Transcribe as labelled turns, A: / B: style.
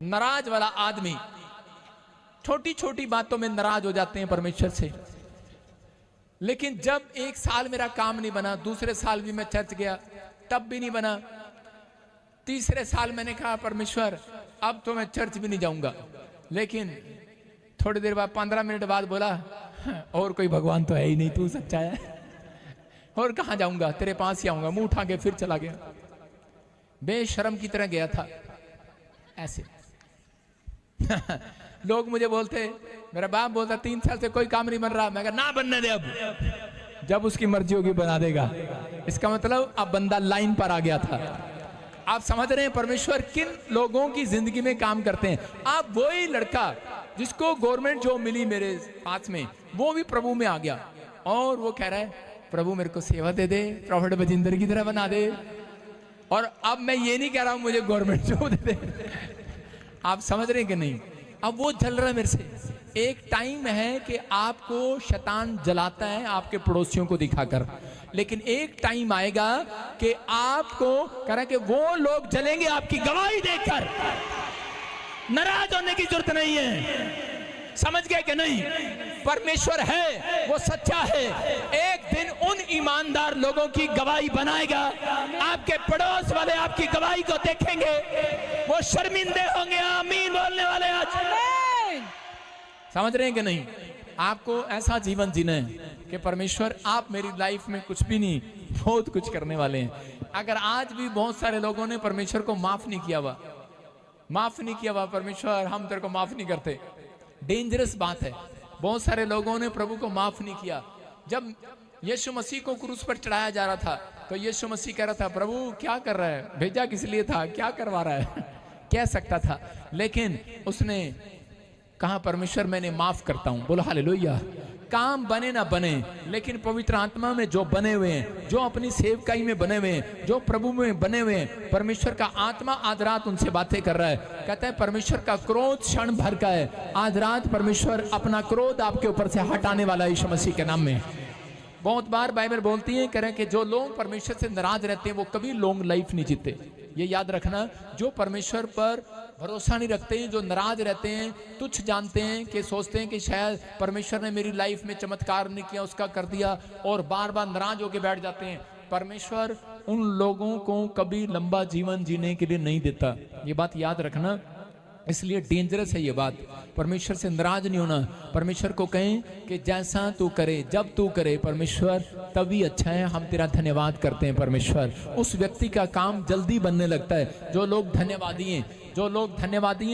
A: नाराज वाला आदमी छोटी छोटी बातों में नाराज हो जाते हैं परमेश्वर से। लेकिन जब एक साल मेरा काम नहीं बना, दूसरे साल भी मैं चर्च गया तब भी नहीं बना, तीसरे साल मैंने कहा परमेश्वर अब तो मैं चर्च भी नहीं जाऊंगा। लेकिन थोड़ी देर बाद 15 मिनट बाद बोला और कोई भगवान तो है ही नहीं, तू सच्चा है, और कहां जाऊंगा, तेरे पास ही आऊंगा। मुंह उठा के फिर चला गया, बेशर्म की तरह गया था ऐसे। लोग मुझे बोलते, मेरा बाप बोलता 3 साल से कोई काम नहीं बन रहा। मैं कहा ना बनने दे, अब जब उसकी मर्जी होगी बना देगा। इसका मतलब अब बंदा लाइन पर आ गया था। आप समझ रहे हैं परमेश्वर किन लोगों की जिंदगी में काम करते हैं। आप वही लड़का जिसको गवर्नमेंट जॉब मिली मेरे पास में, वो भी प्रभु में आ गया और वो कह रहा है प्रभु मेरे को सेवा दे दे, प्रॉफिट बजिंदर की तरह बना दे। और अब मैं ये नहीं कह रहा हूं मुझे गवर्नमेंट जॉब दे दे। आप समझ रहे हैं कि नहीं? अब वो जल रहा है मेरे से। एक टाइम है कि आपको शैतान जलाता है आपके पड़ोसियों को दिखाकर, लेकिन एक टाइम आएगा कि आपको कह कि वो लोग जलेंगे आपकी गवाही देखकर। नाराज होने की जरूरत नहीं है। समझ गए कि नहीं? परमेश्वर है, वो सच्चा है। एक दिन उन ईमानदार लोगों की गवाही बनाएगा। आपके पड़ोस वाले आपकी गवाही को देखेंगे, वो शर्मिंदे होंगे। आमीन बोलने वाले आज समझ रहे हैं कि नहीं? आपको ऐसा जीवन जीना है कि परमेश्वर आप मेरी लाइफ में कुछ भी नहीं, बहुत कुछ करने वाले हैं। अगर आज भी बहुत सारे लोगों ने परमेश्वर को माफ नहीं किया हुआ, माफ नहीं किया हुआ, परमेश्वर हम तेरे को माफ नहीं करते, डेंजरस बात है। बहुत सारे लोगों ने प्रभु को माफ नहीं किया। जब यीशु मसीह को क्रूस पर चढ़ाया जा रहा था तो यीशु मसीह कह रहा था प्रभु क्या कर रहा है, भेजा किस लिए था, क्या करवा रहा है, कह सकता था। लेकिन उसने कहा परमेश्वर मैंने माफ करता हूं। बोलो हालेलुया। काम बने ना बने, लेकिन पवित्र आत्मा में जो बने हुए हैं, जो अपनी सेवकाई में बने हुए हैं, जो प्रभु में बने हुए हैं, परमेश्वर का आत्मा आज रात उनसे बातें कर रहा है। कहता है परमेश्वर का क्रोध क्षण भर का है। आज रात परमेश्वर अपना क्रोध आपके ऊपर से हटाने वाला है यीशु मसीह के नाम में। बहुत बार बाइबल बोलती है करें कि जो लोग परमेश्वर से नाराज रहते हैं वो कभी लॉन्ग लाइफ नहीं जीते। ये याद रखना, जो परमेश्वर पर भरोसा नहीं रखते हैं, जो नाराज रहते हैं, तुच्छ जानते हैं, कि सोचते हैं कि शायद परमेश्वर ने मेरी लाइफ में चमत्कार नहीं किया, उसका कर दिया, और बार बार नाराज होकर बैठ जाते हैं, परमेश्वर उन लोगों को कभी लंबा जीवन जीने के लिए नहीं देता। ये बात याद रखना, इसलिए डेंजरस है ये बात। परमेश्वर से नाराज नहीं होना। परमेश्वर को कहें कि जैसा तू करे, जब तू करे परमेश्वर तभी अच्छा है। हम तेरा धन्यवाद करते हैं परमेश्वर। उस व्यक्ति का काम जल्दी बनने लगता है। जो लोग धन्यवादी हैं, जो लोग धन्यवादी हैं